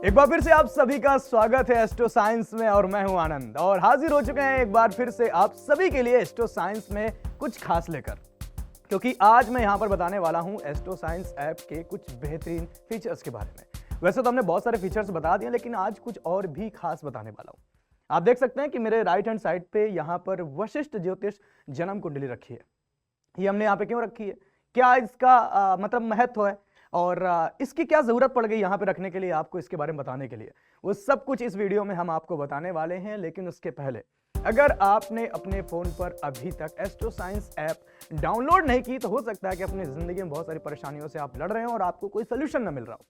एक बार फिर से आप सभी का स्वागत है एस्ट्रो साइंस में और मैं हूं आनंद और हाजिर हो चुके हैं एक बार फिर से आप सभी के लिए एस्ट्रो साइंस में कुछ खास लेकर, क्योंकि आज मैं यहां पर बताने वाला हूं एस्ट्रो साइंस ऐप के कुछ बेहतरीन फीचर्स के बारे में। वैसे तो हमने बहुत सारे फीचर्स बता दिए, लेकिन आज कुछ और भी खास बताने वाला हूं। आप देख सकते हैं कि मेरे राइट हैंड साइड पे यहाँ पर वशिष्ठ ज्योतिष जन्म कुंडली रखी है। ये हमने यहाँ पे क्यों रखी है, क्या इसका मतलब महत्व है और इसकी क्या जरूरत पड़ गई यहाँ पे रखने के लिए, आपको इसके बारे में बताने के लिए, वो सब कुछ इस वीडियो में हम आपको बताने वाले हैं। लेकिन उसके पहले अगर आपने अपने फोन पर अभी तक एस्ट्रो साइंस ऐप डाउनलोड नहीं की तो हो सकता है कि अपनी जिंदगी में बहुत सारी परेशानियों से आप लड़ रहे हो और आपको कोई सोल्यूशन ना मिल रहा हो।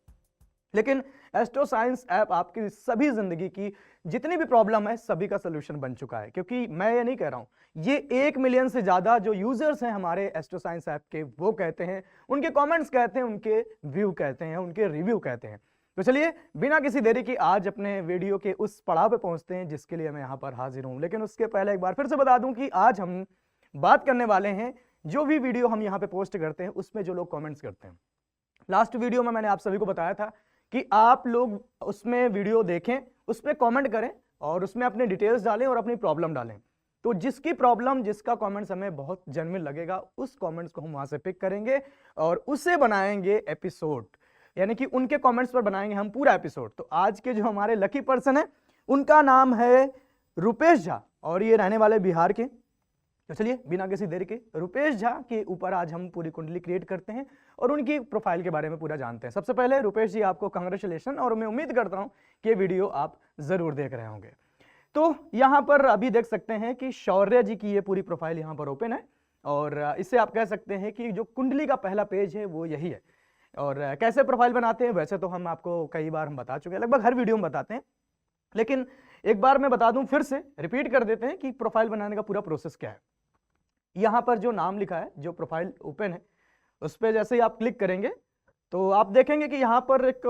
लेकिन एस्ट्रो साइंस ऐप आपकी सभी जिंदगी की जितनी भी प्रॉब्लम है सभी का सोल्यूशन बन चुका है। क्योंकि मैं ये नहीं कह रहा हूं, ये 1 मिलियन से ज्यादा जो यूजर्स हैं हमारे एस्ट्रो साइंस ऐप के, वो कहते हैं, उनके कमेंट्स कहते हैं, उनके व्यू कहते हैं, उनके रिव्यू कहते हैं। तो चलिए बिना किसी देरी की आज अपने वीडियो के उस पड़ाव पे पहुंचते हैं जिसके लिए मैं यहाँ पर हाजिर हूँ। लेकिन उसके पहले एक बार फिर से बता दूं कि आज हम बात करने वाले हैं, जो भी वीडियो हम यहाँ पे पोस्ट करते हैं उसमें जो लोग कॉमेंट्स करते हैं। लास्ट वीडियो में मैंने आप सभी को बताया था कि आप लोग उसमें वीडियो देखें, उस पर कॉमेंट करें और उसमें अपने डिटेल्स डालें और अपनी प्रॉब्लम डालें। तो जिसकी प्रॉब्लम, जिसका कमेंट्स हमें बहुत जेन्युइन लगेगा, उस कमेंट्स को हम वहां से पिक करेंगे और उसे बनाएंगे एपिसोड, यानी कि उनके कमेंट्स पर बनाएंगे हम पूरा एपिसोड। तो आज के जो हमारे लकी पर्सन है उनका नाम है रुपेश झा और ये रहने वाले बिहार के। तो चलिए बिना किसी देरी के रुपेश झा के ऊपर आज हम पूरी कुंडली क्रिएट करते हैं और उनकी प्रोफाइल के बारे में पूरा जानते हैं। सबसे पहले रुपेश जी आपको कांग्रेचुलेशन, और मैं उम्मीद करता हूं कि ये वीडियो आप जरूर देख रहे होंगे। तो यहाँ पर अभी देख सकते हैं कि शौर्य जी की ये पूरी प्रोफाइल यहाँ पर ओपन है और इससे आप कह सकते हैं कि जो कुंडली का पहला पेज है वो यही है। और कैसे प्रोफाइल बनाते हैं वैसे तो हम आपको कई बार हम बता चुके हैं, लगभग हर वीडियो में बताते हैं, लेकिन एक बार मैं बता दूं, फिर से रिपीट कर देते हैं कि प्रोफाइल बनाने का पूरा प्रोसेस क्या है। यहाँ पर जो नाम लिखा है, जो प्रोफाइल ओपन है, उस पर जैसे ही आप क्लिक करेंगे तो आप देखेंगे कि यहाँ पर एक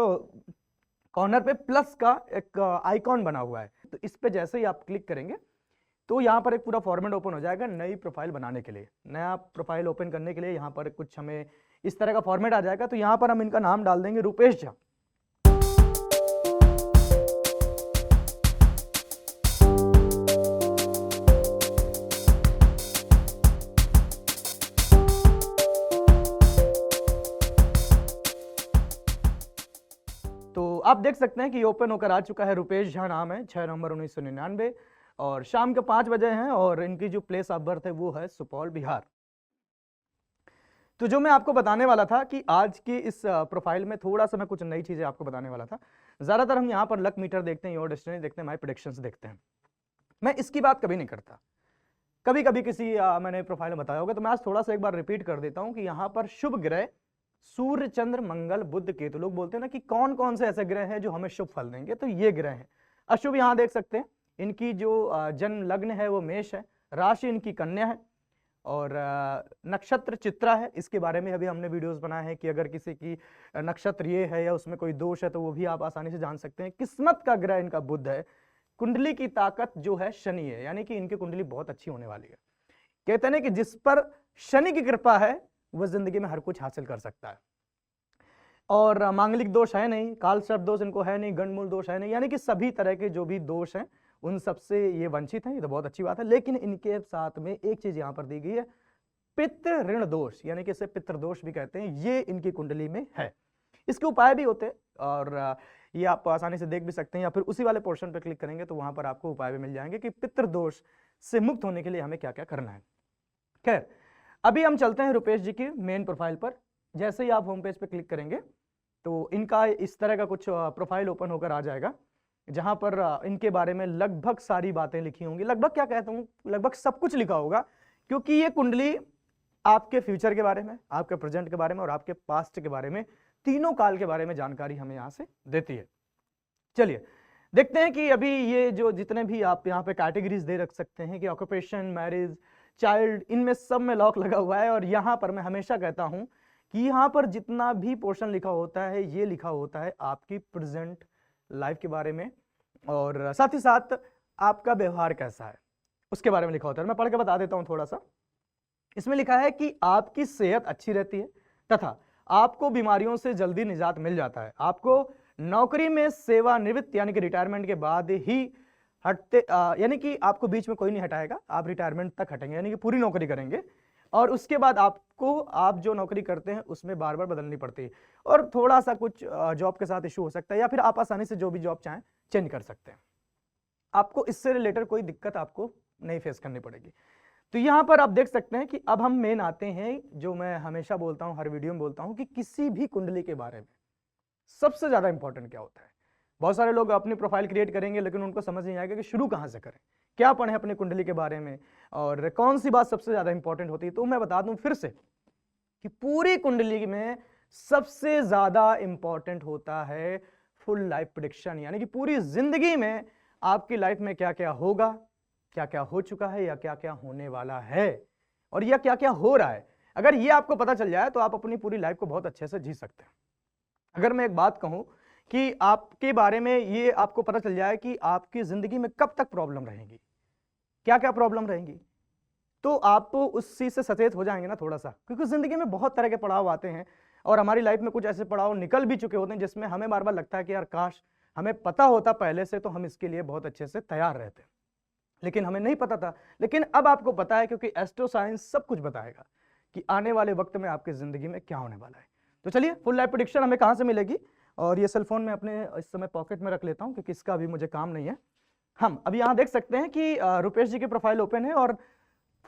कॉर्नर पे प्लस का एक आइकॉन बना हुआ है। तो इस पे जैसे ही आप क्लिक करेंगे तो यहाँ पर एक पूरा फॉर्मेट ओपन हो जाएगा नई प्रोफाइल बनाने के लिए। नया प्रोफाइल ओपन करने के लिए यहाँ पर कुछ हमें इस तरह का फॉर्मेट आ जाएगा। तो यहाँ पर हम इनका नाम डाल देंगे रुपेश झा। तो आप देख सकते हैं कि ओपन होकर आ चुका है, रुपेश झा नाम है, 6 नवंबर 1999 और शाम के 5 बजे हैं और इनकी जो प्लेस ऑफ बर्थ है वो है सुपौल बिहार। तो जो मैं आपको बताने वाला था कि आज की इस प्रोफाइल में थोड़ा सा मैं कुछ नई चीजें आपको बताने वाला था। ज्यादातर हम यहाँ पर लक मीटर देखते हैं, योर डेस्टिनी देखते हैं, माई प्रेडिक्शंस देखते हैं। मैं इसकी बात कभी नहीं करता। कभी कभी किसी मैंने प्रोफाइल में बताया होगा, तो मैं आज थोड़ा सा एक बार रिपीट कर देता हूँ कि यहाँ पर शुभ ग्रह सूर्य, चंद्र, मंगल, बुध, केतु। लोग बोलते हैं ना कि कौन कौन से ऐसे ग्रह हैं जो हमें शुभ फल देंगे, तो ये ग्रह हैं। अशुभ यहाँ देख सकते हैं, इनकी जो जन्म लग्न है वो मेष है, राशि इनकी कन्या है और नक्षत्र चित्रा है। इसके बारे में अभी हमने वीडियोस बनाए हैं कि अगर किसी की नक्षत्र ये है या उसमें कोई दोष है तो वो भी आप आसानी से जान सकते हैं। किस्मत का ग्रह इनका बुध है। कुंडली की ताकत जो है शनि है, यानी कि इनकी कुंडली बहुत अच्छी होने वाली है। कहते हैं कि जिस पर शनि की कृपा है वह जिंदगी में हर कुछ हासिल कर सकता है। और मांगलिक दोष है नहीं, काल सर्प दोष इनको है नहीं, गंडमूल दोष है नहीं, यानी कि सभी तरह के जो भी दोष हैं उन सबसे ये वंचित हैं। ये तो बहुत अच्छी बात है। लेकिन इनके साथ में एक चीज यहाँ पर दी गई है, पितृ ऋण दोष, यानी कि इसे पितृदोष भी कहते हैं, ये इनकी कुंडली में है। इसके उपाय भी होते हैं और ये आप आसानी से देख भी सकते हैं, या फिर उसी वाले पोर्शन पर क्लिक करेंगे तो वहां पर आपको उपाय भी मिल जाएंगे कि पितृदोष से मुक्त होने के लिए हमें क्या क्या करना है। खैर, अभी हम चलते हैं रुपेश जी की मेन प्रोफाइल पर। जैसे ही आप होम पेज पे क्लिक करेंगे तो इनका इस तरह का कुछ प्रोफाइल ओपन होकर आ जाएगा, जहां पर इनके बारे में लगभग सारी बातें लिखी होंगी। लगभग क्या कहता हूं, लगभग सब कुछ लिखा होगा, क्योंकि ये कुंडली आपके फ्यूचर के बारे में, आपके प्रेजेंट के बारे में और आपके पास्ट के बारे में, तीनों काल के बारे में जानकारी हमें यहाँ से देती है। चलिए देखते हैं कि अभी ये जो जितने भी आप यहाँ पे कैटेगरीज दे रख सकते हैं कि ऑक्यूपेशन, मैरिज, चाइल्ड, इनमें सब में लॉक लगा हुआ है। और यहाँ पर मैं हमेशा कहता हूं कि यहाँ पर जितना भी पोर्शन लिखा होता है ये लिखा होता है आपकी प्रेजेंट लाइफ के बारे में और साथ ही साथ आपका व्यवहार कैसा है उसके बारे में लिखा होता है। मैं पढ़ के बता देता हूं थोड़ा सा। इसमें लिखा है कि आपकी सेहत अच्छी रहती है तथा आपको बीमारियों से जल्दी निजात मिल जाता है। आपको नौकरी में सेवानिवृत्त यानी कि रिटायरमेंट के बाद ही हटते, यानी कि आपको बीच में कोई नहीं हटाएगा, आप रिटायरमेंट तक हटेंगे, यानी कि पूरी नौकरी करेंगे और उसके बाद आपको आप जो नौकरी करते हैं उसमें बार बार बदलनी पड़ती है और थोड़ा सा कुछ जॉब के साथ इशू हो सकता है, या फिर आप आसानी से जो भी जॉब चाहें चेंज कर सकते हैं। आपको इससे रिलेटेड कोई दिक्कत आपको नहीं फेस करनी पड़ेगी। तो यहां पर आप देख सकते हैं कि अब हम मेन आते हैं, जो मैं हमेशा बोलता हूं, हर वीडियो में बोलता हूं कि किसी भी कुंडली के बारे में सबसे ज्यादा इंपॉर्टेंट क्या होता है। बहुत सारे लोग अपनी प्रोफाइल क्रिएट करेंगे लेकिन उनको समझ नहीं आएगा कि शुरू कहां से करें, क्या पढ़ें अपनी कुंडली के बारे में और कौन सी बात सबसे ज्यादा इंपॉर्टेंट होती है। तो मैं बता दूं फिर से कि पूरी कुंडली में सबसे ज्यादा इंपॉर्टेंट होता है फुल लाइफ प्रेडिक्शन, यानी कि पूरी जिंदगी में आपकी लाइफ में क्या क्या होगा, क्या क्या हो चुका है या क्या क्या होने वाला है और यह क्या क्या हो रहा है। अगर ये आपको पता चल जाए तो आप अपनी पूरी लाइफ को बहुत अच्छे से जी सकते हैं। अगर मैं एक बात कहूं कि आपके बारे में ये आपको पता चल जाए कि आपकी जिंदगी में कब तक प्रॉब्लम रहेंगी, क्या क्या प्रॉब्लम रहेंगी, तो आप तो उस चीज से सचेत हो जाएंगे ना थोड़ा सा, क्योंकि जिंदगी में बहुत तरह के पड़ाव आते हैं और हमारी लाइफ में कुछ ऐसे पड़ाव निकल भी चुके होते हैं जिसमें हमें बार बार लगता है कि यार काश हमें पता होता पहले से तो हम इसके लिए बहुत अच्छे से तैयार रहते, लेकिन हमें नहीं पता था। लेकिन अब आपको पता है क्योंकि एस्ट्रो साइंस सब कुछ बताएगा कि आने वाले वक्त में आपकी जिंदगी में क्या होने वाला है। तो चलिए, फुल लाइफ प्रेडिक्शन हमें कहां से मिलेगी, और ये सेलफोन में अपने इस समय पॉकेट में रख लेता हूं क्योंकि इसका अभी मुझे काम नहीं है। हम अभी यहां देख सकते हैं कि रुपेश जी की प्रोफाइल ओपन है और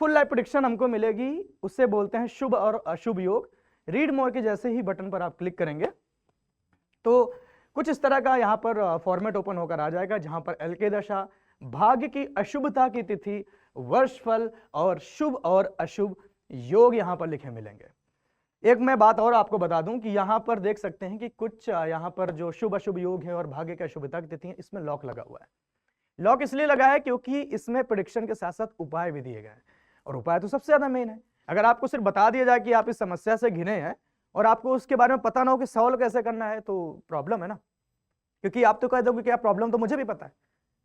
फुल लाइफ प्रेडिक्शन हमको मिलेगी, उससे बोलते हैं शुभ और अशुभ योग। रीड मोर के जैसे ही बटन पर आप क्लिक करेंगे तो कुछ इस तरह का यहां पर फॉर्मेट ओपन होकर आ जाएगा, जहां पर एल के दशा, भाग्य की अशुभता की तिथि, वर्षफल और शुभ और अशुभ योग यहां पर लिखे मिलेंगे। एक मैं बात और आपको बता दूं कि यहां पर देख सकते हैं कि कुछ यहां पर जो शुभ अशुभ योग है और भाग्य की अशुभता की तिथि है, इसमें लॉक लगा हुआ है। लॉक इसलिए लगा है क्योंकि इसमें प्रेडिक्शन के साथ साथ उपाय भी दिए गए हैं, और उपाय तो सबसे ज्यादा मेन है। अगर आपको सिर्फ बता दिया जाए कि आप इस समस्या से घिरे हैं और आपको उसके बारे में पता ना हो कि सॉल्व कैसे करना है, तो प्रॉब्लम है ना, क्योंकि आप तो कह दोगे कि आप प्रॉब्लम तो मुझे भी पता है,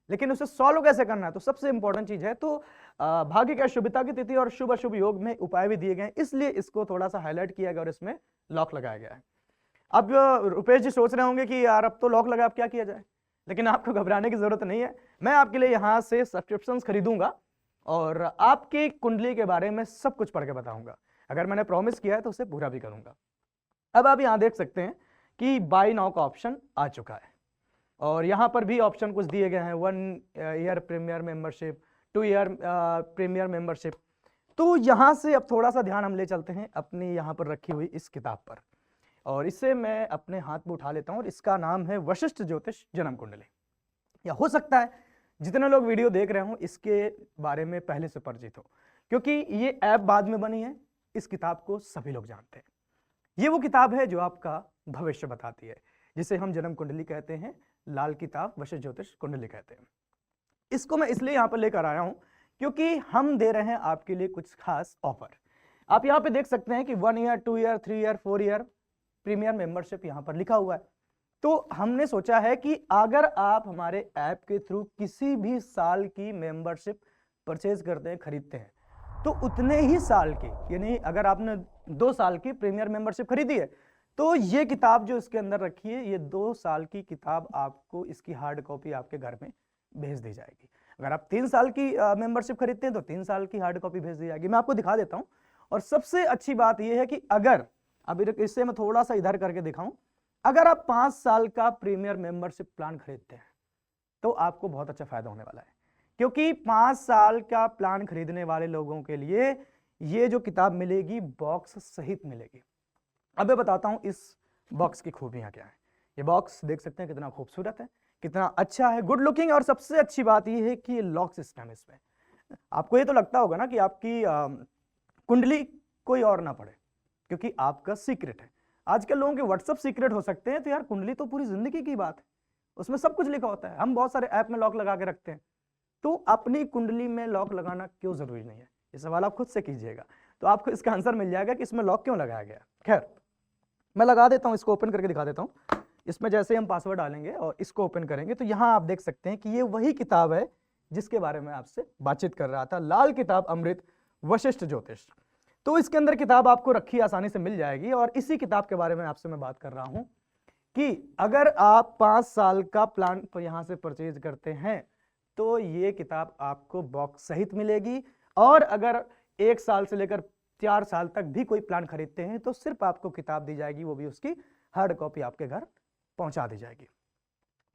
लेकिन उसे सॉल्व कैसे करना है, तो सबसे इंपॉर्टेंट चीज है। तो भाग्य की अशुभता की तिथि और शुभ अशुभ योग में उपाय भी दिए गए हैं, इसलिए इसको थोड़ा सा हाईलाइट किया गया और इसमें लॉक लगाया गया है। अब रुपेश जी सोच रहे होंगे कि यार अब तो लॉक लगा, अब क्या किया जाए, लेकिन आपको घबराने की जरूरत नहीं है। मैं आपके लिए यहाँ से सब्सक्रिप्शंस खरीदूंगा और आपकी कुंडली के बारे में सब कुछ पढ़ के बताऊंगा। अगर मैंने प्रॉमिस किया है तो उसे पूरा भी करूंगा। अब आप यहाँ देख सकते हैं कि बाय नाउ का ऑप्शन आ चुका है और यहाँ पर भी ऑप्शन कुछ दिए गए हैं, 1 year premier membership, 2 year premier membership. तो यहाँ से अब थोड़ा सा ध्यान हम ले चलते हैं अपनी यहाँ पर रखी हुई इस किताब पर, और इसे मैं अपने हाथ में उठा लेता हूँ और इसका नाम है वशिष्ठ ज्योतिष जन्म कुंडली। या हो सकता है जितने लोग वीडियो देख रहे हो इसके बारे में पहले से परिचित हो, क्योंकि ये ऐप बाद में बनी है, इस किताब को सभी लोग जानते हैं। ये वो किताब है जो आपका भविष्य बताती है, जिसे हम जन्म कुंडली कहते हैं, लाल किताब वशिष्ठ ज्योतिष कुंडली कहते हैं। इसको मैं इसलिए यहाँ पर लेकर आया हूँ क्योंकि हम दे रहे हैं आपके लिए कुछ खास ऑफर। आप यहाँ पे देख सकते हैं कि 1 year, 2 year, 3 year, 4 year premier membership यहाँ पर लिखा हुआ है। तो हमने सोचा है कि अगर आप हमारे ऐप के थ्रू किसी भी साल की मेंबरशिप परचेज करते हैं, खरीदते हैं, तो उतने ही साल की, यानी अगर आपने 2 साल की प्रीमियर मेंबरशिप खरीदी है तो ये किताब जो इसके अंदर रखी है, ये 2 साल की किताब आपको इसकी हार्ड कॉपी आपके घर में भेज दी जाएगी। अगर आप 3 साल की मेंबरशिप खरीदते हैं तो 3 साल की हार्ड कॉपी भेज दी जाएगी। मैं आपको दिखा देता हूं। और सबसे अच्छी बात यह है कि अगर अब इससे मैं थोड़ा सा इधर करके दिखाऊं, अगर आप 5 साल का प्रीमियर मेंबरशिप प्लान खरीदते हैं तो आपको बहुत अच्छा फायदा होने वाला है, क्योंकि 5 साल का प्लान खरीदने वाले लोगों के लिए ये जो किताब मिलेगी बॉक्स सहित मिलेगी। अब मैं बताता हूं इस बॉक्स की खूबियां क्या है। ये बॉक्स देख सकते हैं कितना खूबसूरत है, कितना अच्छा है, गुड लुकिंग, और सबसे अच्छी बात यह है कि ये लॉक सिस्टम है इसमें। आपको ये तो लगता होगा ना कि आपकी कुंडली कोई और ना पढ़े, क्योंकि आपका सीक्रेट है। आजकल लोगों के व्हाट्सएप सीक्रेट हो सकते हैं, तो यार कुंडली तो पूरी जिंदगी की बात है, उसमें सब कुछ लिखा होता है। हम बहुत सारे ऐप में लॉक लगा के रखते हैं, तो अपनी कुंडली में लॉक लगाना क्यों जरूरी नहीं है? ये सवाल आप खुद से कीजिएगा, तो आपको इसका आंसर मिल जाएगा कि इसमें लॉक क्यों लगाया गया। खैर, मैं लगा देता हूं, इसको ओपन करके दिखा देता हूं। इसमें जैसे हम पासवर्ड डालेंगे और इसको ओपन करेंगे तो यहां आप देख सकते हैं कि ये वही किताब है जिसके बारे में आपसे बातचीत कर रहा था, लाल किताब अमृत वशिष्ठ ज्योतिष। तो इसके अंदर किताब आपको रखी आसानी से मिल जाएगी, और इसी किताब के बारे में आपसे मैं बात कर रहा हूं कि अगर आप 5 साल का प्लान यहां से परचेज करते हैं तो ये किताब आपको बॉक्स सहित मिलेगी, और अगर 1 साल से लेकर 4 साल तक भी कोई प्लान खरीदते हैं तो सिर्फ आपको किताब दी जाएगी, वो भी उसकी हार्ड कॉपी आपके घर पहुंचा दी जाएगी।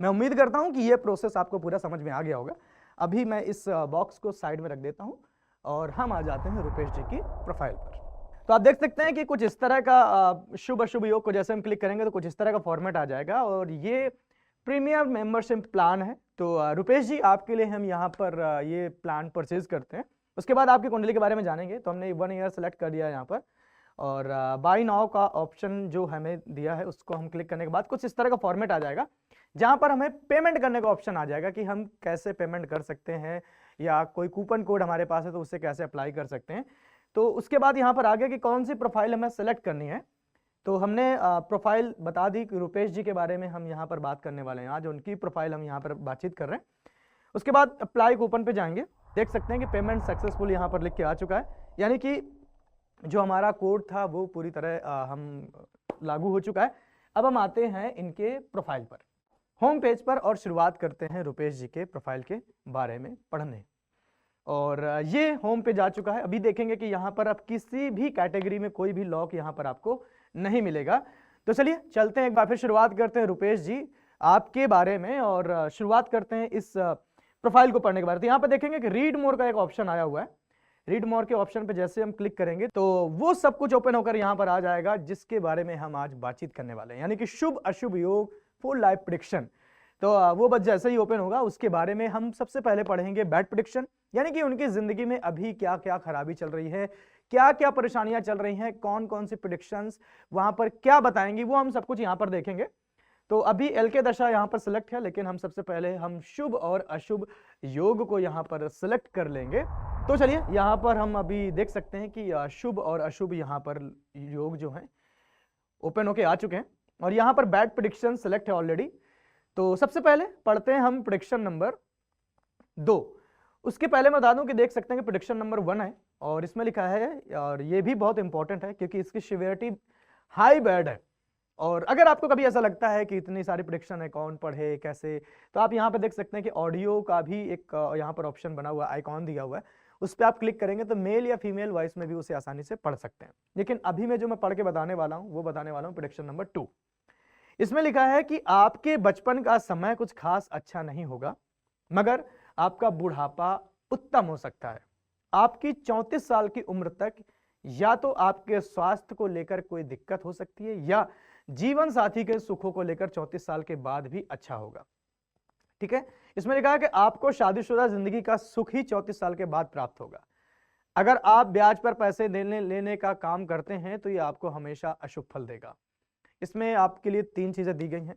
मैं उम्मीद करता हूं कि ये प्रोसेस आपको पूरा समझ में आ गया होगा। अभी मैं इस बॉक्स को साइड में रख देता हूं और हम आ जाते हैं रुपेश जी की प्रोफाइल पर। तो आप देख सकते हैं कि कुछ इस तरह का शुभ अशुभ योग को जैसे हम क्लिक करेंगे तो कुछ इस तरह का फॉर्मेट आ जाएगा, और ये प्रीमियम मेंबरशिप प्लान है। तो रुपेश जी, आपके लिए हम यहाँ पर ये प्लान परचेज करते हैं। उसके बाद आपकी कुंडली के बारे में जानेंगे। तो हमने 1 ईयर सेलेक्ट कर दिया है यहाँ पर, और बाय नाउ का ऑप्शन जो हमें दिया है उसको हम क्लिक करने के बाद कुछ इस तरह का फॉर्मेट आ जाएगा, जहां पर हमें पेमेंट करने का ऑप्शन आ जाएगा कि हम कैसे पेमेंट कर सकते हैं, या कोई कूपन कोड हमारे पास है तो उससे कैसे अप्लाई कर सकते हैं। तो उसके बाद यहाँ पर आ गया कि कौन सी प्रोफाइल हमें सेलेक्ट करनी है। तो हमने प्रोफाइल बता दी कि रुपेश जी के बारे में हम यहाँ पर बात करने वाले हैं, आज उनकी प्रोफाइल हम यहाँ पर बातचीत कर रहे हैं। उसके बाद अप्लाई कूपन पे जाएंगे, देख सकते हैं कि पेमेंट सक्सेसफुल यहाँ पर लिख के आ चुका है, यानी कि जो हमारा कोड था वो पूरी तरह हम लागू हो चुका है। अब हम आते हैं इनके प्रोफाइल पर, होम पेज पर, और शुरुआत करते हैं रुपेश जी के प्रोफाइल के बारे में पढ़ने। और ये होम पे जा चुका है। अभी देखेंगे कि यहाँ पर अब किसी भी कैटेगरी में कोई भी लॉक यहाँ पर आपको नहीं मिलेगा। तो चलिए चलते हैं, एक बार फिर शुरुआत करते हैं रुपेश जी आपके बारे में, और शुरुआत करते हैं इस प्रोफाइल को पढ़ने के बारे में। तो यहाँ पर देखेंगे कि रीड मोर का एक ऑप्शन आया हुआ है। रीड मोर के ऑप्शन पे जैसे हम क्लिक करेंगे तो वो सब कुछ ओपन होकर यहाँ पर आ जाएगा जिसके बारे में हम आज बातचीत करने वाले हैं, यानी कि शुभ अशुभ योग फुल लाइफ प्रेडिक्शन। तो वो बस जैसे ही ओपन होगा उसके बारे में हम सबसे पहले पढ़ेंगे बैड प्रेडिक्शन, यानी कि उनकी जिंदगी में अभी क्या क्या खराबी चल रही है, क्या क्या परेशानियां चल रही हैं, कौन कौन सी प्रेडिक्शंस वहां पर क्या बताएंगी, वो हम सब कुछ यहाँ पर देखेंगे। तो अभी एल के दशा यहाँ पर सिलेक्ट है, लेकिन हम सबसे पहले हम शुभ और अशुभ योग को यहाँ पर सिलेक्ट कर लेंगे। तो चलिए यहाँ पर हम अभी देख सकते हैं कि शुभ और अशुभ यहाँ पर योग जो है ओपन होके आ चुके हैं, और यहाँ पर बैड प्रेडिक्शन सिलेक्ट है ऑलरेडी। तो सबसे पहले पढ़ते हैं हम प्रेडिक्शन नंबर 2। उसके पहले मैं बता दूं कि देख सकते हैं कि प्रेडिक्शन नंबर 1 है, और इसमें लिखा है, और ये भी बहुत इंपॉर्टेंट है क्योंकि इसकी सिवियरिटी हाई बैड है। और अगर आपको कभी ऐसा लगता है कि इतनी सारी प्रेडिक्शन है, कौन पढ़े कैसे, तो आप यहाँ पे देख सकते हैं कि ऑडियो का भी एक यहाँ पर ऑप्शन बना हुआ है, आइकॉन दिया हुआ है, उस पर आप क्लिक करेंगे तो मेल या फीमेल वॉइस में भी उसे आसानी से पढ़ सकते हैं। लेकिन अभी मैं जो मैं पढ़ के बताने वाला हूँ वो बताने वाला हूँ प्रेडिक्शन नंबर 2। इसमें लिखा है कि आपके बचपन का समय कुछ खास अच्छा नहीं होगा, मगर आपका बुढ़ापा उत्तम हो सकता है। आपकी 34 साल की उम्र तक या तो आपके स्वास्थ्य को लेकर कोई दिक्कत हो सकती है, या जीवन साथी के सुखों को लेकर 34 साल के बाद भी अच्छा होगा। ठीक है, इसमें लिखा है कि आपको शादीशुदा जिंदगी का सुख ही 34 साल के बाद प्राप्त होगा। अगर आप ब्याज पर पैसे लेने का काम करते हैं तो ये आपको हमेशा अशुभ फल देगा। इसमें आपके लिए 3 चीजें दी गई हैं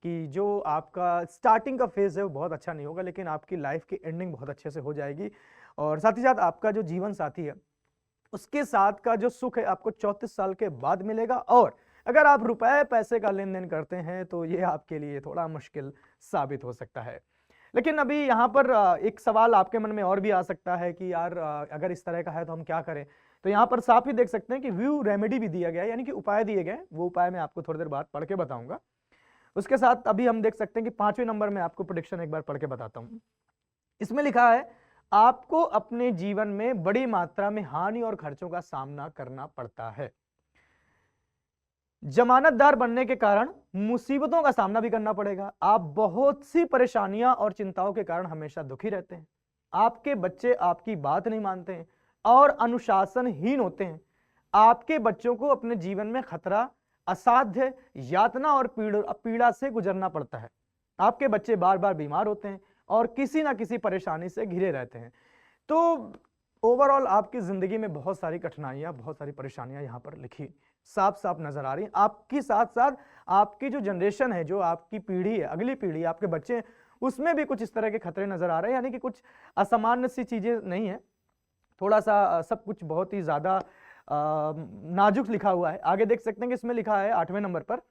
कि जो आपका स्टार्टिंग का फेज है वो बहुत अच्छा नहीं होगा, लेकिन आपकी लाइफ की एंडिंग बहुत अच्छे से हो जाएगी, और साथ ही साथ आपका जो जीवन साथी है उसके साथ का जो सुख है आपको 34 साल के बाद मिलेगा। और अगर आप रुपए पैसे का लेन देन करते हैं तो ये आपके लिए थोड़ा मुश्किल साबित हो सकता है। लेकिन अभी यहाँ पर एक सवाल आपके मन में और भी आ सकता है कि यार अगर इस तरह का है तो हम क्या करें। तो यहाँ पर साफ ही देख सकते हैं कि व्यू रेमेडी भी दिया गया है, यानी कि उपाय दिए गए। वो उपाय मैं आपको थोड़ी देर बाद पढ़ के बताऊंगा। उसके साथ अभी हम देख सकते हैं कि 5वें नंबर में आपको प्रेडिक्शन एक बार पढ़ के बताता हूं। इसमें लिखा है आपको अपने जीवन में बड़ी मात्रा में हानि और खर्चों का सामना करना पड़ता है। जमानतदार बनने के कारण मुसीबतों का सामना भी करना पड़ेगा। आप बहुत सी परेशानियां और चिंताओं के कारण हमेशा दुखी रहते हैं। आपके बच्चे आपकी बात नहीं मानते हैं और अनुशासनहीन होते हैं। आपके बच्चों को अपने जीवन में खतरा, असाध्य यातना और पीड़ा से गुजरना पड़ता है। आपके बच्चे बार बार बीमार होते हैं और किसी ना किसी परेशानी से घिरे रहते हैं। तो ओवरऑल आपकी जिंदगी में बहुत सारी कठिनाइयां, बहुत सारी परेशानियां यहाँ पर लिखी साफ साफ नजर आ रही हैं। आपकी साथ साथ आपकी जो जनरेशन है, जो आपकी पीढ़ी है, अगली पीढ़ी, आपके बच्चे हैं, उसमें भी कुछ इस तरह के खतरे नजर आ रहे हैं। यानी कि कुछ असामान्य सी चीजें नहीं है, थोड़ा सा सब कुछ बहुत ही ज्यादा नाजुक लिखा हुआ है। आगे देख सकते हैं कि इसमें लिखा है 8वें नंबर पर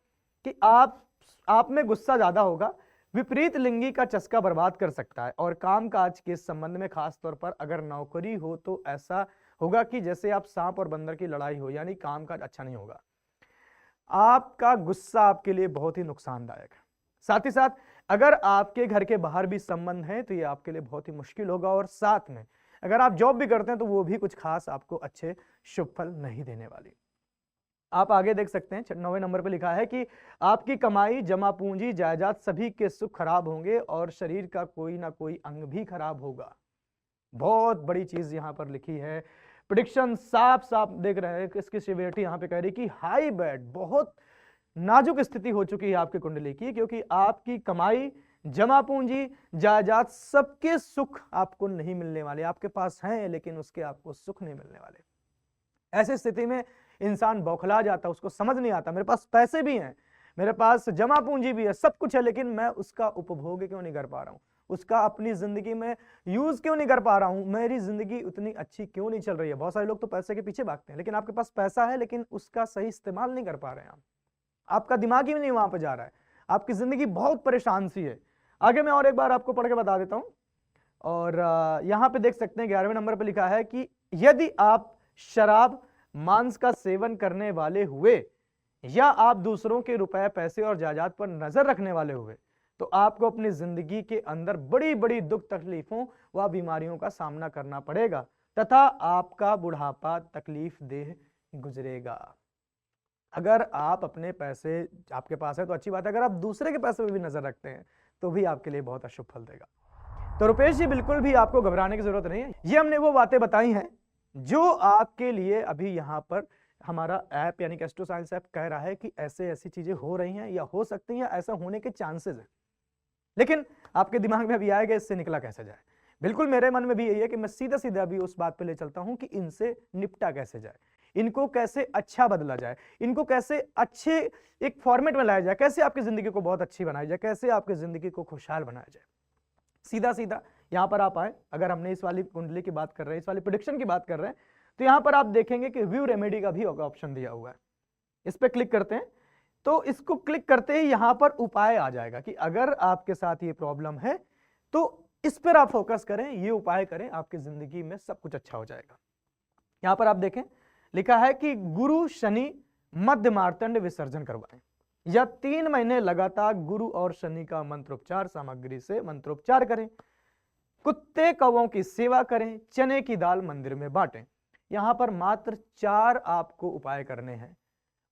कि आप में गुस्सा ज्यादा होगा, विपरीत लिंगी का चस्का बर्बाद कर सकता है, और कामकाज के संबंध में खास तौर पर अगर नौकरी हो तो ऐसा होगा कि जैसे आप सांप और बंदर की लड़ाई हो, यानी कामकाज अच्छा नहीं होगा। आपका गुस्सा आपके लिए बहुत ही नुकसानदायक है। साथ ही साथ अगर आपके घर के बाहर भी संबंध है तो ये आपके लिए बहुत ही मुश्किल होगा, और साथ में अगर आप जॉब भी करते हैं तो वो भी कुछ खास आपको अच्छे शुभ फल नहीं देने वाली। आप आगे देख सकते हैं 9वें नंबर पे लिखा है कि आपकी कमाई, जमा पूंजी, जायदाद सभी के सुख खराब होंगे और शरीर का कोई ना कोई अंग भी खराब होगा। बहुत बड़ी चीज यहां पर लिखी है, प्रेडिक्शन साफ साफ देख रहे हैं कि इसकी सिवियरिटी यहां पे कह रही कि हाई बैड, बहुत नाजुक स्थिति हो चुकी है आपकी कुंडली की, क्योंकि आपकी कमाई, जमा पूंजी, जायदाद सबके सुख आपको नहीं मिलने वाले। आपके पास हैं लेकिन उसके आपको सुख नहीं मिलने वाले। ऐसी स्थिति में इंसान बौखला जाता है, उसको समझ नहीं आता मेरे पास पैसे भी हैं, मेरे पास जमा पूंजी भी है, सब कुछ है, लेकिन मैं उसका उपभोग क्यों नहीं कर पा रहा हूं, उसका अपनी जिंदगी में यूज क्यों नहीं कर पा रहा हूं, मेरी जिंदगी उतनी अच्छी क्यों नहीं चल रही है। बहुत सारे लोग तो पैसे के पीछे भागते हैं, लेकिन आपके पास पैसा है लेकिन उसका सही इस्तेमाल नहीं कर पा रहे हैं आप, आपका दिमाग ही नहीं वहां पर जा रहा है, आपकी जिंदगी बहुत परेशान सी है। आगे मैं और एक बार आपको पढ़ के बता देता हूं, और यहां पे देख सकते हैं 11वें नंबर पे लिखा है कि यदि आप शराब, मांस का सेवन करने वाले हुए या आप दूसरों के रुपए, पैसे और जायदाद पर नजर रखने वाले हुए तो आपको अपनी जिंदगी के अंदर बड़ी बड़ी दुख तकलीफों व बीमारियों का सामना करना पड़ेगा तथा आपका बुढ़ापा तकलीफ देह गुजरेगा। अगर आप अपने पैसे आपके पास है तो अच्छी बात है, अगर आप दूसरे के पैसे पर भी नजर रखते हैं तो भी आपके लिए बहुत अशुभ फल देगा। तो रुपेश जी, बिल्कुल भी आपको घबराने की जरूरत नहीं है, ये हमने वो बातें बताई हैं जो आपके लिए अभी यहां पर हमारा ऐप यानी कि एस्ट्रो साइंस ऐप कह रहा है कि ऐसे ऐसी चीजें हो रही हैं या हो सकती हैं, ऐसा होने के चांसेस हैं। लेकिन आपके दिमाग में अभी आएगा इससे निकला कैसे जाए। बिल्कुल मेरे मन में भी यही है कि मैं सीधा सीधा अभी उस बात पे ले चलता हूं कि इनसे निपटा कैसे जाए, इनको कैसे अच्छा बदला जाए, इनको कैसे अच्छे एक फॉर्मेट में लाया जाए, कैसे आपकी जिंदगी को बहुत अच्छी बनाया जाए, कैसे आपकी जिंदगी को खुशहाल बनाया जाए। सीधा सीधा यहां पर आप आए, अगर हमने इस वाली कुंडली की बात कर रहे हैं, इस वाली प्रेडिक्शन की बात कर रहे हैं, तो यहां पर आप देखेंगे कि व्यू रेमेडी का भी ऑप्शन दिया हुआ है। इस पर क्लिक करते हैं तो इसको क्लिक करते ही यहां पर उपाय आ जाएगा कि अगर आपके साथ ये प्रॉब्लम है तो इस पर आप फोकस करें, ये उपाय करें, आपकी जिंदगी में सब कुछ अच्छा हो जाएगा। यहां पर आप देखें लिखा है कि गुरु शनि मध्य मार्तंड विसर्जन करवाएं या 3 महीने लगातार गुरु और शनि का मंत्रोपचार सामग्री से मंत्रोपचार करें, कुत्ते कौवों की सेवा करें, चने की दाल मंदिर में बांटें। यहां पर मात्र 4 आपको उपाय करने हैं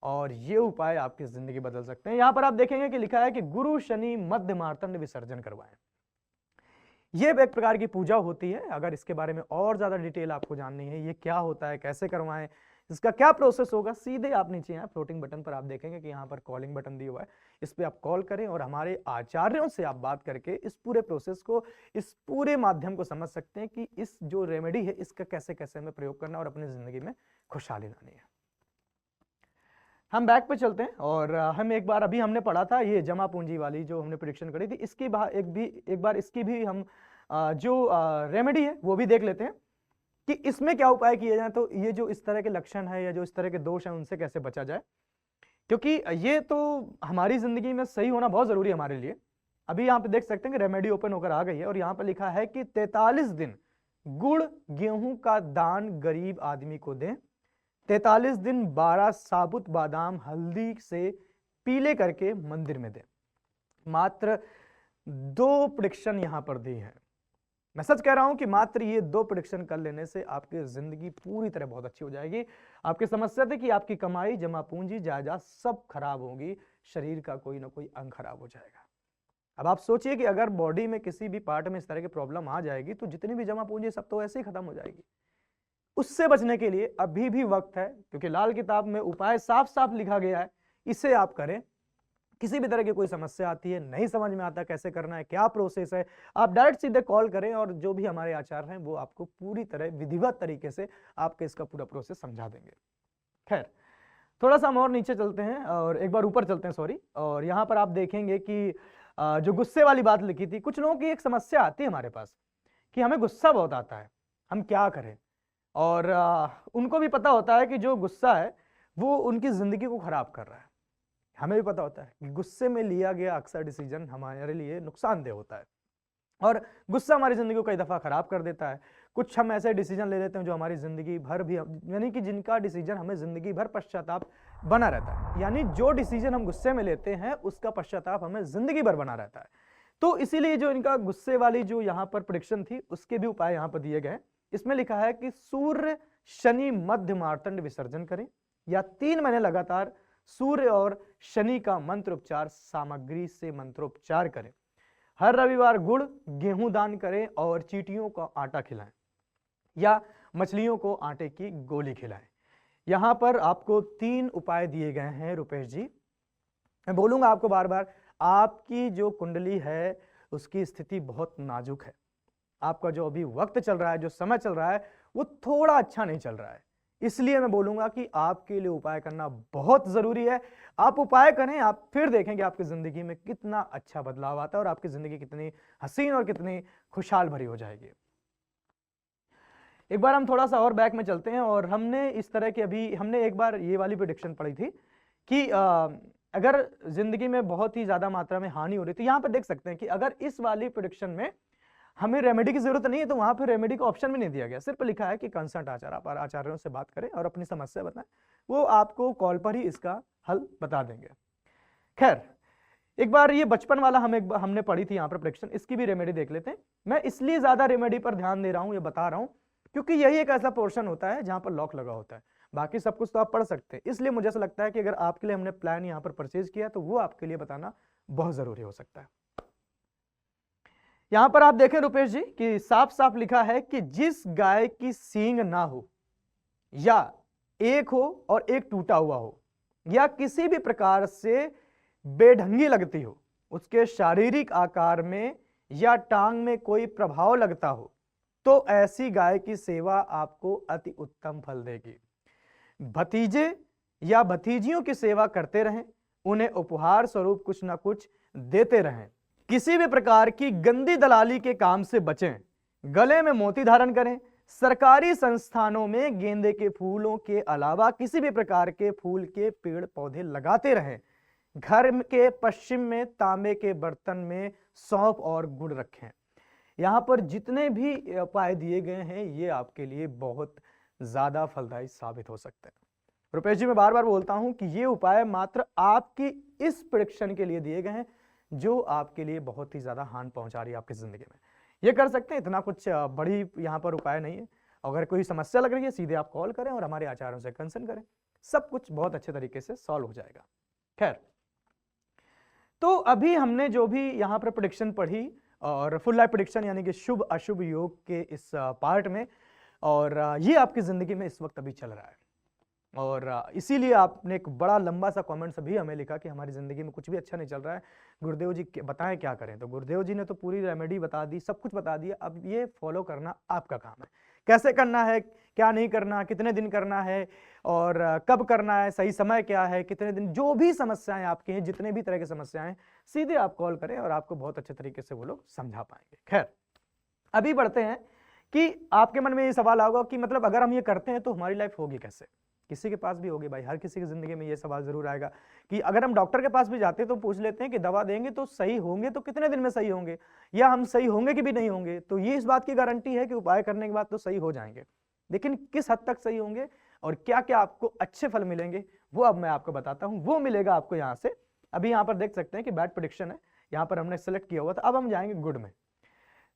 और ये उपाय आपकी जिंदगी बदल सकते हैं। यहां पर आप देखेंगे कि लिखा है कि गुरु शनि मध्य मार्तंड विसर्जन करवाएं। ये एक प्रकार की पूजा होती है। अगर इसके बारे में और ज्यादा डिटेल आपको जाननी है, ये क्या होता है, कैसे करवाएं, इसका क्या प्रोसेस होगा, सीधे आप नीचे यहाँ फ्लोटिंग बटन पर आप देखेंगे कि यहाँ पर कॉलिंग बटन दिया हुआ है, इस पर आप कॉल करें और हमारे आचार्यों से आप बात करके इस पूरे प्रोसेस को, इस पूरे माध्यम को समझ सकते हैं कि इस जो रेमेडी है इसका कैसे कैसे हमें प्रयोग करना और अपनी जिंदगी में खुशहाली लानी है। हम बैक पे चलते हैं और हम एक बार अभी हमने पढ़ा था ये जमा पूंजी वाली जो हमने प्रेडिक्शन करी थी, इसकी एक बार इसकी भी हम जो रेमेडी है वो भी देख लेते हैं कि इसमें क्या उपाय किए जाए। तो ये जो इस तरह के लक्षण है या जो इस तरह के दोष हैं उनसे कैसे बचा जाए, क्योंकि ये तो हमारी जिंदगी में सही होना बहुत जरूरी है हमारे लिए। अभी यहाँ पे देख सकते हैं कि रेमेडी ओपन होकर आ गई है और यहाँ पे लिखा है कि 43 दिन गुड़ गेहूं का दान गरीब आदमी को दें, 43 दिन 12 साबुत बादाम हल्दी से पीले करके मंदिर में दें। मात्र 2 प्रेडिक्शन यहां पर दी है। मैं सच कह रहा हूं कि मात्र ये 2 प्रेडिक्शन कर लेने से आपकी जिंदगी पूरी तरह बहुत अच्छी हो जाएगी। आपकी समस्या थी कि आपकी कमाई, जमा पूंजी, जायदाद सब खराब होगी, शरीर का कोई ना कोई अंग खराब हो जाएगा। अब आप सोचिए कि अगर बॉडी में किसी भी पार्ट में इस तरह की प्रॉब्लम आ जाएगी तो जितनी भी जमा पूंजी सब तो ऐसे ही खत्म हो जाएगी। उससे बचने के लिए अभी भी वक्त है, क्योंकि लाल किताब में उपाय साफ साफ लिखा गया है, इसे आप करें। किसी भी तरह की कोई समस्या आती है, नहीं समझ में आता कैसे करना है, क्या प्रोसेस है, आप डायरेक्ट सीधे कॉल करें और जो भी हमारे आचार्य हैं वो आपको पूरी तरह विधिवत तरीके से आपके इसका पूरा प्रोसेस समझा देंगे। खैर, थोड़ा सा हम और नीचे चलते हैं और एक बार ऊपर चलते हैं, सॉरी। और यहाँ पर आप देखेंगे कि जो गुस्से वाली बात लिखी थी, कुछ लोगों की एक समस्या आती है हमारे पास कि हमें गुस्सा बहुत आता है, हम क्या करें। और उनको भी पता होता है कि जो गुस्सा है वो उनकी जिंदगी को खराब कर रहा है। हमें भी पता होता है कि गुस्से में लिया गया अक्सर डिसीजन हमारे लिए नुकसानदेह होता है और गुस्सा हमारी जिंदगी को कई दफा खराब कर देता है। कुछ हम ऐसे डिसीजन ले लेते हैं जो हमारी जिंदगी भर भी, यानी कि जिनका डिसीजन हमें जिंदगी भर पश्चाताप बना रहता है, यानी जो डिसीजन हम गुस्से में लेते हैं उसका पश्चाताप हमें जिंदगी भर बना रहता है। तो इसीलिए जो इनका गुस्से वाली जो यहाँ पर प्रेडिक्शन थी उसके भी उपाय यहाँ पर दिए गए। इसमें लिखा है कि सूर्य शनि मध्य मार्तंड विसर्जन करें, या 3 महीने लगातार सूर्य और शनि का मंत्रोपचार सामग्री से मंत्रोपचार करें, हर रविवार गुड़ गेहूं दान करें और चींटियों को आटा खिलाएं या मछलियों को आटे की गोली खिलाएं। यहां पर आपको 3 उपाय दिए गए हैं रुपेश जी। मैं बोलूंगा आपको बार बार, आपकी जो कुंडली है उसकी स्थिति बहुत नाजुक है। आपका जो अभी वक्त चल रहा है, जो समय चल रहा है, वो थोड़ा अच्छा नहीं चल रहा है। इसलिए मैं बोलूंगा कि आपके लिए उपाय करना बहुत जरूरी है। आप उपाय करें, आप फिर देखेंगे आपकी जिंदगी में कितना अच्छा बदलाव आता है और आपकी जिंदगी कितनी हसीन और कितनी खुशहाल भरी हो जाएगी। एक बार हम थोड़ा सा और बैक में चलते हैं और हमने इस तरह की अभी हमने एक बार ये वाली प्रेडिक्शन पढ़ी थी कि अगर जिंदगी में बहुत ही ज्यादा मात्रा में हानि हो रही, तो यहां पर देख सकते हैं कि अगर इस वाली प्रेडिक्शन में हमें रेमेडी की जरूरत नहीं है, तो वहां पर रेमेडी का ऑप्शन भी नहीं दिया गया। सिर्फ लिखा है कि कंसल्ट आचार्य, आप आचार्यों से बात करें और अपनी समस्या बताएं, वो आपको कॉल पर ही इसका हल बता देंगे। खैर, एक बार ये बचपन वाला हमने पढ़ी थी यहाँ पर प्रेडिक्शन, इसकी भी रेमेडी देख लेते हैं। मैं इसलिए ज्यादा रेमेडी पर ध्यान दे रहा हूं, ये बता रहा हूं, क्योंकि यही एक ऐसा पोर्शन होता है जहां पर लॉक लगा होता है। बाकी सब कुछ तो आप पढ़ सकते हैं। इसलिए मुझे ऐसा लगता है कि अगर आपके लिए हमने प्लान यहाँ पर परचेज किया तो वो आपके लिए बताना बहुत जरूरी हो सकता है। यहां पर आप देखें रुपेश जी कि साफ साफ लिखा है कि जिस गाय की सींग ना हो, या एक हो और एक टूटा हुआ हो, या किसी भी प्रकार से बेढंगी लगती हो, उसके शारीरिक आकार में या टांग में कोई प्रभाव लगता हो, तो ऐसी गाय की सेवा आपको अति उत्तम फल देगी। भतीजे या भतीजियों की सेवा करते रहें, उन्हें उपहार स्वरूप कुछ ना कुछ देते रहें। किसी भी प्रकार की गंदी दलाली के काम से बचें। गले में मोती धारण करें। सरकारी संस्थानों में गेंदे के फूलों के अलावा किसी भी प्रकार के फूल के पेड़ पौधे लगाते रहें। घर के पश्चिम में तांबे के बर्तन में सौंफ और गुड़ रखें। यहां पर जितने भी उपाय दिए गए हैं ये आपके लिए बहुत ज्यादा फलदायी साबित हो सकते हैं। रुपेश जी, मैं बार बार बोलता हूं कि ये उपाय मात्र आपकी इस प्रेडिक्शन के लिए दिए गए हैं जो आपके लिए बहुत ही ज्यादा हानि पहुंचा रही है आपकी जिंदगी में। ये कर सकते हैं, इतना कुछ बड़ी यहाँ पर उपाय नहीं है। अगर कोई समस्या लग रही है सीधे आप कॉल करें और हमारे आचार्यों से कंसल्ट करें, सब कुछ बहुत अच्छे तरीके से सॉल्व हो जाएगा। खैर, तो अभी हमने जो भी यहाँ पर प्रेडिक्शन पढ़ी और फुल लाइफ प्रेडिक्शन यानी कि शुभ अशुभ योग के इस पार्ट में, और ये आपकी जिंदगी में इस वक्त अभी चल रहा है, और इसीलिए आपने एक बड़ा लंबा सा कमेंट्स भी हमें लिखा कि हमारी जिंदगी में कुछ भी अच्छा नहीं चल रहा है, गुरुदेव जी बताएं क्या करें। तो गुरुदेव जी ने तो पूरी रेमेडी बता दी, सब कुछ बता दिया। अब ये फॉलो करना आपका काम है, कैसे करना है, क्या नहीं करना, कितने दिन करना है और कब करना है, सही समय क्या है, कितने दिन, जो भी समस्याएं आपकी हैं, जितने भी तरह की समस्याएं, सीधे आप कॉल करें और आपको बहुत अच्छे तरीके से वो लोग समझा पाएंगे। खैर, अभी बढ़ते हैं कि आपके मन में ये सवाल होगा कि मतलब अगर हम ये करते हैं तो हमारी लाइफ होगी कैसे। किसी के पास भी होगी भाई, हर किसी की जिंदगी में ये सवाल जरूर आएगा कि अगर हम डॉक्टर के पास भी जाते हैं तो पूछ लेते हैं कि दवा देंगे तो सही होंगे तो कितने दिन में सही होंगे, या हम सही होंगे कि भी नहीं होंगे। तो ये इस बात की गारंटी है कि उपाय करने के बाद तो सही हो जाएंगे, लेकिन किस हद तक सही होंगे और क्या क्या आपको अच्छे फल मिलेंगे वो अब मैं आपको बताता हूं। वो मिलेगा आपको यहाँ से। अभी यहाँ पर देख सकते हैं कि बैड प्रेडिक्शन है, यहाँ पर हमने सेलेक्ट किया हुआ था। अब हम जाएंगे गुड में।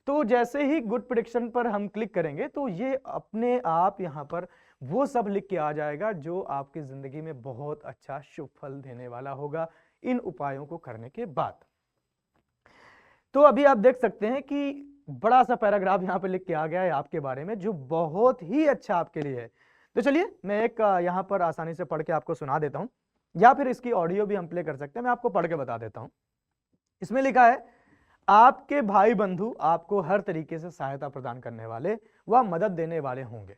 तो जैसे ही गुड प्रेडिक्शन पर हम क्लिक करेंगे तो ये अपने आप यहाँ पर वो सब लिख के आ जाएगा जो आपकी जिंदगी में बहुत अच्छा शुभ फल देने वाला होगा इन उपायों को करने के बाद। तो अभी आप देख सकते हैं कि बड़ा सा पैराग्राफ यहाँ पे लिख के आ गया है आपके बारे में जो बहुत ही अच्छा आपके लिए है। तो चलिए मैं एक यहाँ पर आसानी से पढ़ के आपको सुना देता हूं, या फिर इसकी ऑडियो भी हम प्ले कर सकते हैं, मैं आपको पढ़ के बता देता हूं। इसमें लिखा है, आपके भाई बंधु आपको हर तरीके से सहायता प्रदान करने वाले व मदद देने वाले होंगे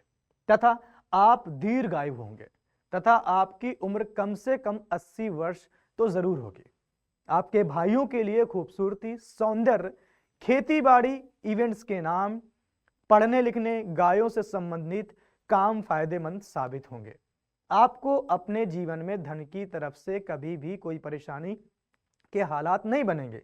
तथा आप दीर्घायु होंगे तथा आपकी उम्र कम से कम 80 वर्ष तो जरूर होगी। आपके भाइयों के लिए खूबसूरती, सौंदर्य, खेती बाड़ी, इवेंट्स के नाम, पढ़ने लिखने, गायों से संबंधित काम फायदेमंद साबित होंगे। आपको अपने जीवन में धन की तरफ से कभी भी कोई परेशानी के हालात नहीं बनेंगे।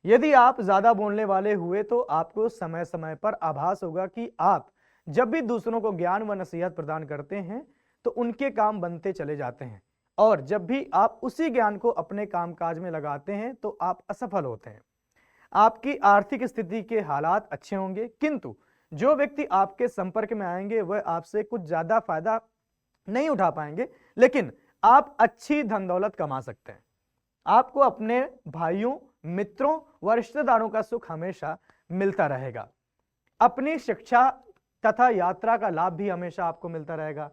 यदि आप ज्यादा बोलने वाले हुए तो आपको समय समय पर आभास होगा कि आप जब भी दूसरों को ज्ञान व नसीहत प्रदान करते हैं तो उनके काम बनते चले जाते हैं और जब भी आप उसी ज्ञान को अपने कामकाज में लगाते हैं तो आप असफल होते हैं। आपकी आर्थिक स्थिति के हालात अच्छे होंगे, किंतु जो व्यक्ति आपके संपर्क में आएंगे वह आपसे कुछ ज्यादा फायदा नहीं उठा पाएंगे, लेकिन आप अच्छी धन दौलत कमा सकते हैं। आपको अपने भाइयों, मित्रों व रिश्तेदारों का सुख हमेशा मिलता रहेगा। अपनी शिक्षा तथा यात्रा का लाभ भी हमेशा आपको मिलता रहेगा।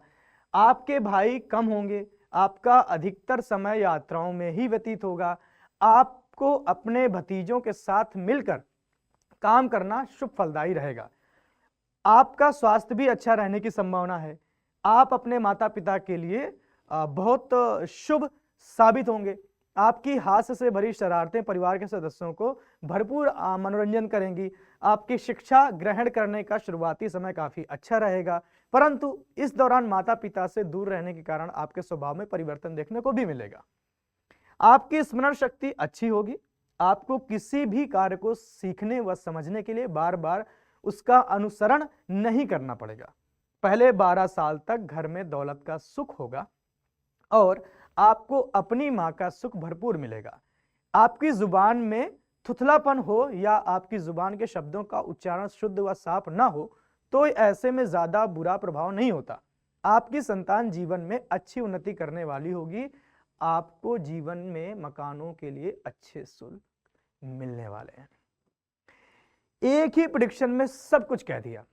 आपके भाई कम होंगे, आपका अधिकतर समय यात्राओं में ही व्यतीत होगा। आपको अपने भतीजों के साथ मिलकर काम करना शुभ फलदायी रहेगा। आपका स्वास्थ्य भी अच्छा रहने की संभावना है। आप अपने माता पिता के लिए बहुत शुभ साबित होंगे। आपकी हास्य से भरी शरारतें परिवार के सदस्यों को भरपूर मनोरंजन करेंगी। आपकी शिक्षा ग्रहण करने का शुरुआती समय काफी अच्छा रहेगा, परंतु इस दौरान माता पिता से दूर रहने के कारण आपके स्वभाव में परिवर्तन देखने को भी मिलेगा। आपकी स्मरण शक्ति अच्छी होगी। आपको किसी भी कार्य को सीखने व समझने के लिए बार बार उसका अनुसरण नहीं करना पड़ेगा। पहले 12 साल तक घर में दौलत का सुख होगा और आपको अपनी मां का सुख भरपूर मिलेगा। आपकी जुबान में थुथलापन हो या आपकी जुबान के शब्दों का उच्चारण शुद्ध व साफ ना हो तो ऐसे में ज्यादा बुरा प्रभाव नहीं होता। आपकी संतान जीवन में अच्छी उन्नति करने वाली होगी। आपको जीवन में मकानों के लिए अच्छे शुल्क मिलने वाले हैं। एक ही प्रेडिक्शन में सब कुछ कह दिया।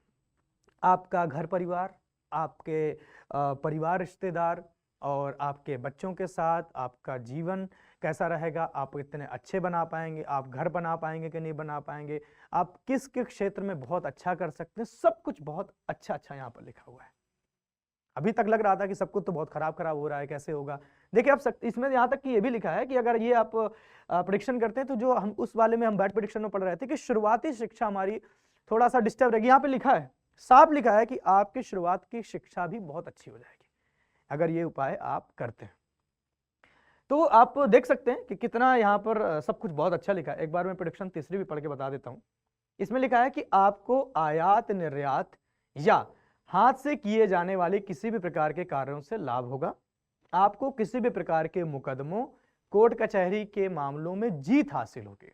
आपका घर परिवार, आपके परिवार रिश्तेदार और आपके बच्चों के साथ आपका जीवन कैसा रहेगा, आप कितने अच्छे बना पाएंगे, आप घर बना पाएंगे कि नहीं बना पाएंगे, आप किस किस क्षेत्र में बहुत अच्छा कर सकते हैं, सब कुछ बहुत अच्छा अच्छा यहाँ पर लिखा हुआ है। अभी तक लग रहा था कि सब कुछ तो बहुत खराब खराब हो रहा है, कैसे होगा। देखिए अब इसमें यहाँ तक कि ये भी लिखा है कि अगर ये आप प्रेडिक्शन करते हैं तो जो हम उस वाले में हम बैड प्रेडिक्शन में पढ़ रहे थे कि शुरुआती शिक्षा हमारी थोड़ा सा डिस्टर्ब रहेगी। यहाँ पे लिखा है, साफ लिखा है कि आपकी शुरुआत की शिक्षा भी बहुत अच्छी हो जाएगी अगर ये उपाय आप करते हैं। तो आप देख सकते हैं कि कितना यहाँ पर सब कुछ बहुत अच्छा लिखा है। एक बार मैं प्रेडिक्शन तीसरी भी पढ़ के बता देता हूँ। इसमें लिखा है कि आपको आयात निर्यात या हाथ से किए जाने वाले किसी भी प्रकार के कार्यों से लाभ होगा। आपको किसी भी प्रकार के मुकदमों, कोर्ट कचहरी के मामलों में जीत हासिल होगी।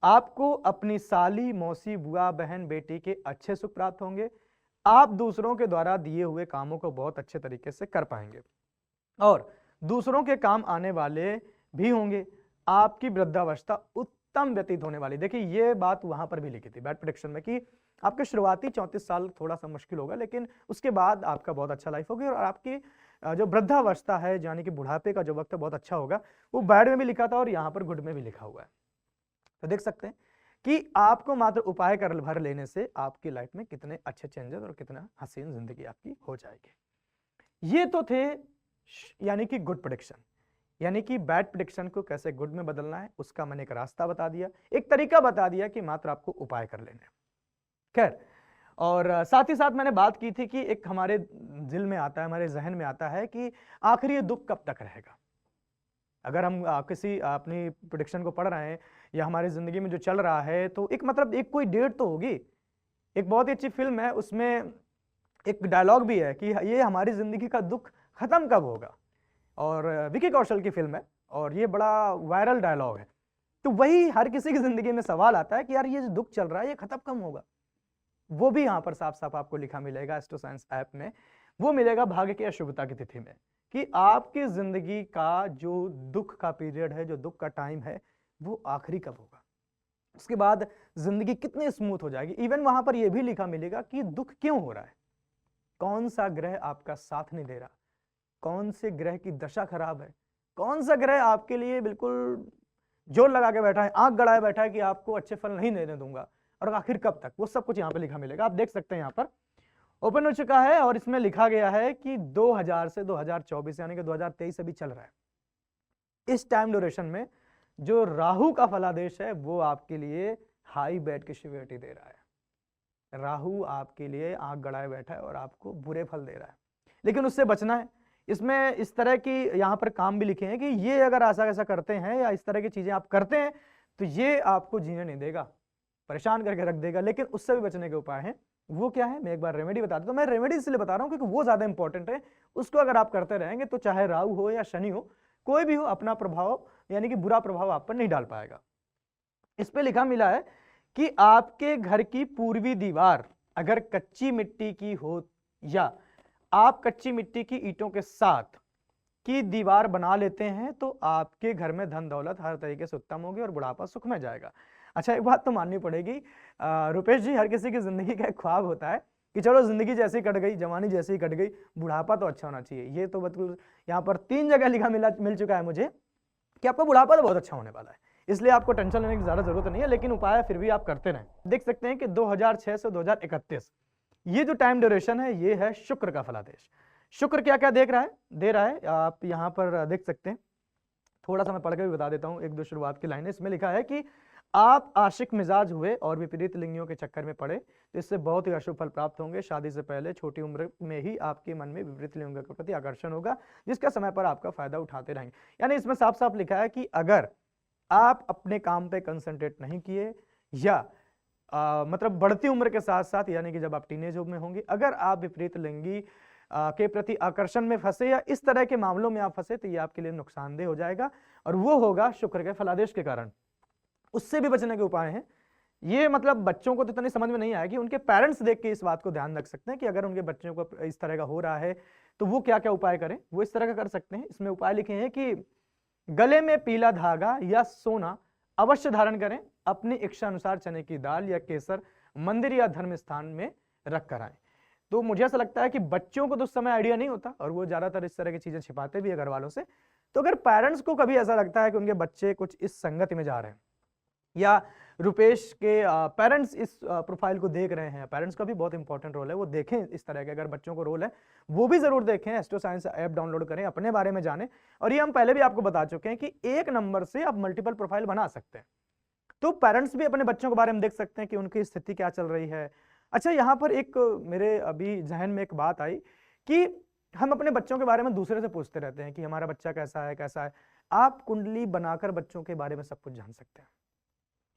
आपको अपनी साली, मौसी, बुआ, बहन, बेटी के अच्छे सुख प्राप्त होंगे। आप दूसरों के द्वारा दिए हुए कामों को बहुत अच्छे तरीके से कर पाएंगे और दूसरों के काम आने वाले भी होंगे। आपकी वृद्धावस्था उत्तम व्यतीत होने वाली। देखिए ये बात वहां पर भी लिखी थी बैड प्रेडिक्शन में कि आपके शुरुआती 34 साल थोड़ा सा मुश्किल होगा, लेकिन उसके बाद आपका बहुत अच्छा लाइफ होगी और आपकी जो वृद्धावस्था है यानी कि बुढ़ापे का जो वक्त है बहुत अच्छा होगा। वो बैड में भी लिखा था और यहाँ पर गुड में भी लिखा हुआ है। तो देख सकते हैं कि आपको मात्र उपाय कर भर लेने से आपकी लाइफ में कितने अच्छे चेंजेस और कितना हसीन जिंदगी आपकी हो जाएगी। ये तो थे यानी कि गुड प्रेडिक्शन, यानी कि बैड प्रेडिक्शन को कैसे गुड में बदलना है उसका मैंने एक रास्ता बता दिया, एक तरीका बता दिया कि मात्र आपको उपाय कर लेने। खैर, और साथ ही साथ मैंने बात की थी कि एक हमारे दिल में आता है, हमारे जहन में आता है कि आखिर ये दुख कब तक रहेगा। अगर हम किसी अपनी प्रेडिक्शन को पढ़ रहे हैं या हमारी जिंदगी में जो चल रहा है तो एक मतलब एक कोई डेट तो होगी। एक बहुत ही अच्छी फिल्म है, उसमें एक डायलॉग भी है कि ये हमारी जिंदगी का दुख खत्म कब होगा, और विकी कौशल की फिल्म है और ये बड़ा वायरल डायलॉग है। तो वही हर किसी की जिंदगी में सवाल आता है कि यार ये जो दुख चल रहा है ये खत्म कब होगा। वो भी यहाँ पर साफ साफ आपको लिखा मिलेगा एस्ट्रो साइंस ऐप में। वो मिलेगा भाग्य की अशुभता की तिथि में कि आपकी जिंदगी का जो दुख का पीरियड है, जो दुख का टाइम है, वो आखिरी कब होगा, उसके बाद जिंदगी कितनी स्मूथ हो जाएगी। इवन वहां पर यह भी लिखा मिलेगा कि दुख क्यों हो रहा है, कौन सा ग्रह आपका साथ नहीं दे रहा, कौन से ग्रह की दशा खराब है, कौन सा ग्रह आपके लिए बिल्कुल जोर लगा के बैठा है, आंख गड़ाए बैठा है कि आपको अच्छे फल नहीं देने दूंगा, और आखिर कब तक, वो सब कुछ यहाँ पे लिखा मिलेगा। आप देख सकते हैं यहाँ पर ओपन हो चुका है और इसमें लिखा गया है कि 2000 से 2024 यानी कि 2023 अभी चल रहा है। इस टाइम ड्यूरेशन में जो राहु का फलादेश है वो आपके लिए हाई बैड की सिवियरिटी दे रहा है। राहु आपके लिए आंख गड़ाए बैठा है और आपको बुरे फल दे रहा है, लेकिन उससे बचना है। इसमें इस तरह की यहाँ पर काम भी लिखे हैं कि ये अगर ऐसा करते हैं या इस तरह की चीजें आप करते हैं तो ये आपको जीने नहीं देगा, परेशान करके रख देगा, लेकिन उससे भी बचने के उपाय हैं, वो क्या है, मैं एक बार रेमेडी बता दूं। तो मैं रेमेडी इसलिए बता रहा हूं क्योंकि वो ज्यादा इंपॉर्टेंट है। उसको अगर आप करते रहेंगे तो चाहे राहु हो या शनि हो, कोई भी हो, अपना प्रभाव यानी कि बुरा प्रभाव आप पर नहीं डाल पाएगा। इस पे लिखा मिला है कि आपके घर की पूर्वी दीवार अगर कच्ची मिट्टी की हो या आप कच्ची मिट्टी की ईंटों के साथ की दीवार बना लेते हैं तो आपके घर में धन दौलत हर तरीके से उत्तम होगी और बुढ़ापा सुख में जाएगा। अच्छा, एक बात तो माननी पड़ेगी रुपेश जी, हर किसी की जिंदगी का एक ख्वाब होता है कि चलो जिंदगी जैसी कट गई, जवानी जैसी कट गई, बुढ़ापा तो अच्छा होना चाहिए। ये तो बिल्कुल यहाँ पर 3 जगह लिखा मिल चुका है मुझे कि आपका बुढ़ापा तो बहुत अच्छा होने वाला है, इसलिए आपको टेंशन लेने की ज्यादा जरूरत नहीं है। लेकिन उपाय फिर भी आप करते रहें। देख सकते हैं कि 2006 से 2031 ये जो टाइम ड्यूरेशन है ये है शुक्र का फलादेश। शुक्र क्या क्या दे रहा है आप यहाँ पर देख सकते हैं। थोड़ा सा मैं पढ़ के भी बता देता हूँ, एक दो शुरुआत की लाइनें। इसमें लिखा है कि आप आशिक मिजाज हुए और विपरीत लिंगियों के चक्कर में पड़े तो इससे बहुत ही अशुभ फल प्राप्त होंगे। शादी से पहले छोटी उम्र में ही आपके मन में विपरीत लिंगियों के प्रति आकर्षण होगा, जिसका समय पर आपका फायदा उठाते रहेंगे। यानी इसमें साफ साफ लिखा है कि अगर आप अपने काम पे कंसंट्रेट नहीं किए या मतलब बढ़ती उम्र के साथ साथ यानी कि जब आप टीनेज में होंगे, अगर आप विपरीत लिंगी के प्रति आकर्षण में फंसे या इस तरह के मामलों में आप फंसे तो ये आपके लिए नुकसानदेह हो जाएगा और वो होगा शुक्र के फलादेश के कारण। उससे भी बचने के उपाय हैं। ये मतलब बच्चों को तो इतनी समझ में नहीं आएगी, उनके पेरेंट्स देख के इस बात को ध्यान रख सकते हैं कि अगर उनके बच्चों को इस तरह का हो रहा है तो वो क्या क्या उपाय करें, वो इस तरह का कर सकते हैं। इसमें उपाय लिखे हैं कि गले में पीला धागा या सोना अवश्य धारण करें, अपनी इच्छा अनुसार चने की दाल या केसर मंदिर या धर्म स्थान में रख कर आए। तो मुझे ऐसा लगता है कि बच्चों को तो उस समय आइडिया नहीं होता और वो ज्यादातर इस तरह की चीजें छिपाते भी है घर वालों से। तो अगर पेरेंट्स को कभी ऐसा लगता है कि उनके बच्चे कुछ इस संगति में जा रहे हैं या रुपेश के पेरेंट्स इस प्रोफाइल को देख रहे हैं, पेरेंट्स का भी बहुत इंपॉर्टेंट रोल है, वो देखें इस तरह के अगर बच्चों को रोल है वो भी जरूर देखें। एस्ट्रो साइंस ऐप डाउनलोड करें, अपने बारे में जानें। और ये हम पहले भी आपको बता चुके हैं कि एक नंबर से आप मल्टीपल प्रोफाइल बना सकते हैं, तो पेरेंट्स भी अपने बच्चों के बारे में देख सकते हैं कि उनकी स्थिति क्या चल रही है। अच्छा, यहाँ पर एक मेरे अभी जहन में एक बात आई कि हम अपने बच्चों के बारे में दूसरे से पूछते रहते हैं कि हमारा बच्चा कैसा है कैसा है। आप कुंडली बनाकर बच्चों के बारे में सब कुछ जान सकते हैं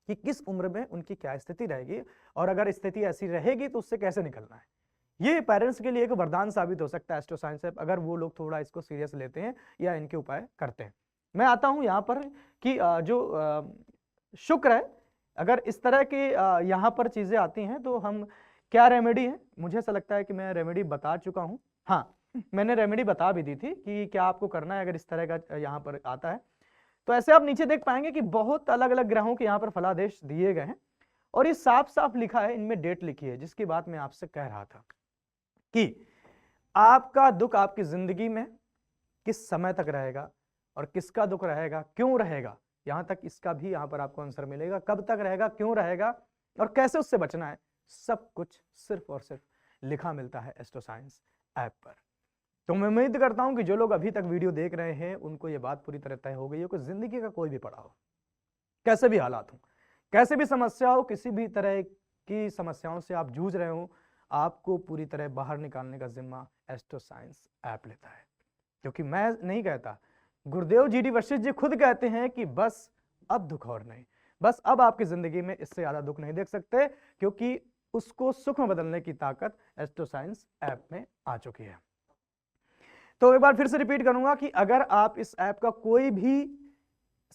कि किस उम्र में उनकी क्या स्थिति रहेगी और अगर स्थिति ऐसी रहेगी तो उससे कैसे निकलना है। ये पेरेंट्स के लिए एक वरदान साबित हो सकता है एस्ट्रो साइंस ऐप, अगर वो लोग थोड़ा इसको सीरियस लेते हैं या इनके उपाय करते हैं। मैं आता हूं यहाँ पर कि जो शुक्र है, अगर इस तरह के यहाँ पर चीजें आती हैं तो हम क्या रेमेडी है, मुझे ऐसा लगता है कि मैं रेमेडी बता चुका हूँ। हाँ, मैंने रेमेडी बता भी दी थी कि क्या आपको करना है अगर इस तरह का यहाँ पर आता है। तो ऐसे आप नीचे देख पाएंगे कि बहुत अलग अलग ग्रहों के यहाँ पर फलादेश दिए गए हैं और ये साफ साफ लिखा है, इनमें डेट लिखी है, जिसकी बात मैं आपसे कह रहा था कि आपका दुख आपकी जिंदगी में किस समय तक रहेगा और किसका दुख रहेगा, क्यों रहेगा, यहां तक इसका भी यहां पर आपको आंसर मिलेगा। कब तक रहेगा, क्यों रहेगा और कैसे उससे बचना है, सब कुछ सिर्फ और सिर्फ लिखा मिलता है एस्ट्रो साइंस ऐप पर। तो मैं उम्मीद करता हूं कि जो लोग अभी तक वीडियो देख रहे हैं उनको ये बात पूरी तरह तय हो गई हो कि जिंदगी का कोई भी पड़ाव हो, कैसे भी हालात हो, कैसे भी समस्या हो, किसी भी तरह की समस्याओं से आप जूझ रहे हो, आपको पूरी तरह बाहर निकालने का जिम्मा एस्ट्रो साइंस ऐप लेता है। क्योंकि मैं नहीं कहता, गुरुदेव जी डी वशिष्ठ जी खुद कहते हैं कि बस अब दुख और नहीं, बस अब आपकी जिंदगी में इससे ज्यादा दुख नहीं देख सकते, क्योंकि उसको सुख में बदलने की ताकत एस्ट्रो साइंस ऐप में आ चुकी है। तो एक बार फिर से रिपीट करूंगा कि अगर आप इस ऐप का कोई भी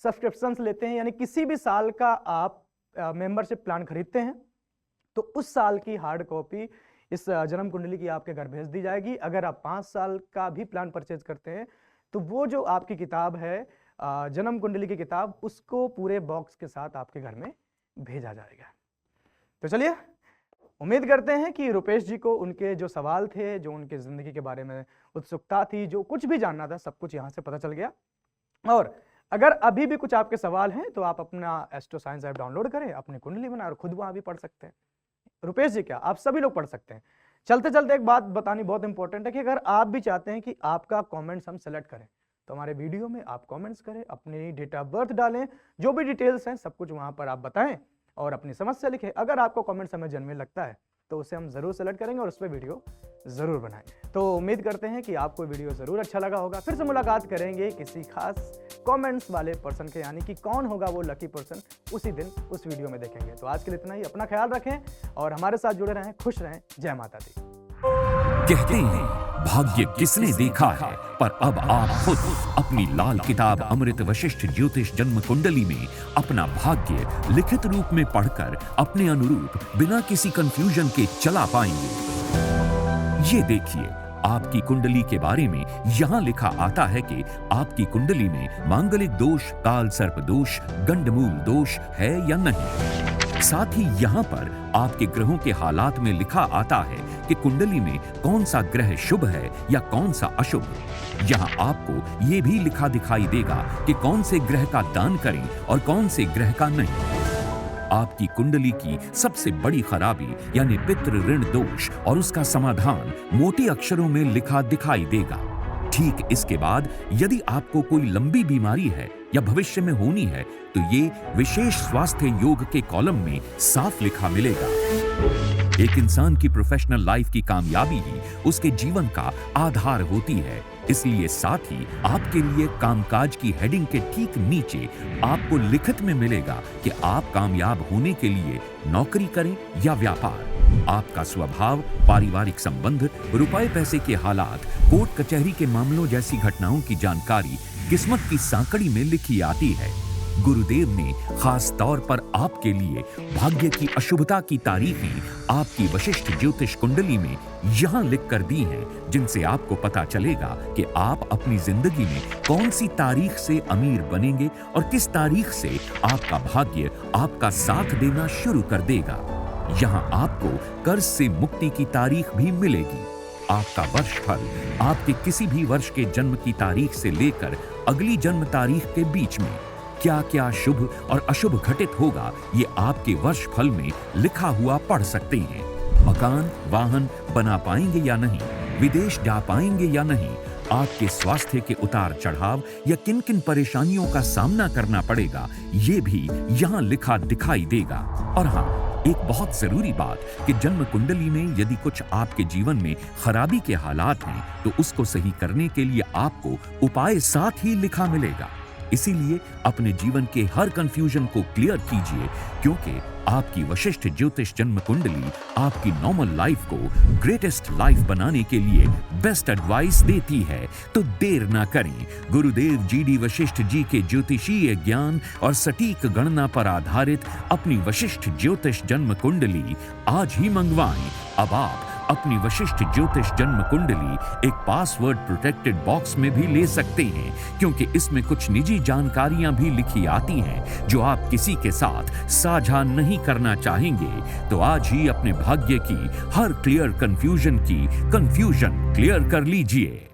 सब्सक्रिप्शन लेते हैं, यानी किसी भी साल का आप मेंबरशिप प्लान खरीदते हैं, तो उस साल की हार्ड कॉपी इस जन्म कुंडली की आपके घर भेज दी जाएगी। अगर आप 5 साल का भी प्लान परचेज करते हैं तो वो जो आपकी किताब है जन्म कुंडली की किताब, उसको पूरे बॉक्स के साथ आपके घर में भेजा जाएगा। तो चलिए, उम्मीद करते हैं कि रुपेश जी को उनके जो सवाल थे, जो उनके जिंदगी के बारे में उत्सुकता थी, जो कुछ भी जानना था, सब कुछ यहाँ से पता चल गया। और अगर अभी भी कुछ आपके सवाल हैं तो आप अपना एस्ट्रो साइंस ऐप डाउनलोड करें, अपनी कुंडली बनाएं और खुद वहां भी पढ़ सकते हैं। रुपेश जी क्या, आप सभी लोग पढ़ सकते हैं। चलते चलते एक बात बतानी बहुत इंपॉर्टेंट है कि अगर आप भी चाहते हैं कि आपका कमेंट्स हम सेलेक्ट करें तो हमारे वीडियो में आप कमेंट्स करें, अपनी डेट ऑफ बर्थ डालें, जो भी डिटेल्स हैं सब कुछ वहां पर आप बताएं और अपनी समस्या लिखें। अगर आपको कमेंट्स हमें जेन्युइन लगता है तो उसे हम ज़रूर सेलेक्ट करेंगे और उस पर वीडियो ज़रूर बनाएंगे। तो उम्मीद करते हैं कि आपको वीडियो ज़रूर अच्छा लगा होगा। फिर से मुलाकात करेंगे किसी खास कमेंट्स वाले पर्सन के, यानी कि कौन होगा वो लकी पर्सन, उसी दिन उस वीडियो में देखेंगे। तो आज के लिए इतना ही। अपना ख्याल रखें और हमारे साथ जुड़े रहें। खुश रहें। जय माता दी। कहते हैं भाग्य किसने देखा है, पर अब आप खुद अपनी लाल किताब अमृत वशिष्ठ ज्योतिष जन्म कुंडली में अपना भाग्य लिखित रूप में पढ़कर अपने अनुरूप बिना किसी कंफ्यूजन के चला पाएंगे। ये देखिए, आपकी कुंडली के बारे में यहाँ लिखा आता है कि आपकी कुंडली में मांगलिक दोष, काल सर्प दोष, गंडमूल दोष है या नहीं। साथ ही यहाँ पर आपके ग्रहों के हालात में लिखा आता है कि कुंडली में कौन सा ग्रह शुभ है या कौन सा अशुभ। यहाँ आपको ये भी लिखा दिखाई देगा कि कौन से ग्रह का दान करें और कौन से ग्रह का नहीं। आपकी कुंडली की सबसे बड़ी खराबी यानी पितृ ऋण दोष और उसका समाधान मोटे अक्षरों में लिखा दिखाई देगा। ठीक इसके बाद यदि आपको कोई लंबी बीमारी है या भविष्य में होनी है तो ये विशेष स्वास्थ्य योग के कॉलम में साफ लिखा मिलेगा। एक इंसान की प्रोफेशनल लाइफ की कामयाबी ही उसके जीवन का आधार होती है, इसलिए साथ ही आपके लिए कामकाज की हेडिंग के ठीक नीचे आपको लिखित में मिलेगा कि आप कामयाब होने के लिए नौकरी करें या व्यापार। आपका स्वभाव, पारिवारिक संबंध, रुपए पैसे के हालात, कोर्ट कचहरी के मामलों जैसी घटनाओं की जानकारी किस्मत की सांकड़ी में लिखी आती है। गुरुदेव ने खास तौर पर आपके लिए भाग्य की अशुभता की तारीखें आपकी वशिष्ठ ज्योतिष कुंडली में यहाँ लिख कर दी हैं, जिनसे आपको पता चलेगा कि आप अपनी जिंदगी में कौन सी तारीख से अमीर बनेंगे और किस तारीख से आपका भाग्य आपका साथ देना शुरू कर देगा। यहाँ आपको कर्ज से मुक्ति की तारीख भी मिलेगी। आपका वर्षफल आपके किसी भी वर्ष के जन्म की तारीख से लेकर अगली जन्म तारीख के बीच में क्या क्या शुभ और अशुभ घटित होगा, ये आपके वर्ष फल में लिखा हुआ पढ़ सकते हैं। मकान, वाहन बना पाएंगे या नहीं, विदेश जा पाएंगे या नहीं, आपके स्वास्थ्य के उतार चढ़ाव या किन किन परेशानियों का सामना करना पड़ेगा, ये भी यहाँ लिखा दिखाई देगा। और हाँ, एक बहुत जरूरी बात कि जन्म कुंडली में यदि कुछ आपके जीवन में खराबी के हालात हैं तो उसको सही करने के लिए आपको उपाय साथ ही लिखा मिलेगा। इसीलिए अपने जीवन के हर कंफ्यूजन को क्लियर कीजिए, क्योंकि आपकी वशिष्ठ ज्योतिष जन्म कुंडली आपकी नॉर्मल लाइफ को ग्रेटेस्ट लाइफ बनाने के लिए बेस्ट एडवाइस देती है। तो देर ना करें, गुरुदेव GD वशिष्ठ जी के ज्योतिषीय ज्ञान और सटीक गणना पर आधारित अपनी वशिष्ठ ज्योतिष जन्म कुंडली आज ही मंगवाएं। अब आप अपनी वशिष्ठ ज्योतिष जन्म कुंडली एक पासवर्ड प्रोटेक्टेड बॉक्स में भी ले सकते हैं, क्योंकि इसमें कुछ निजी जानकारियां भी लिखी आती हैं जो आप किसी के साथ साझा नहीं करना चाहेंगे। तो आज ही अपने भाग्य की हर क्लियर कंफ्यूजन की कंफ्यूजन क्लियर कर लीजिए।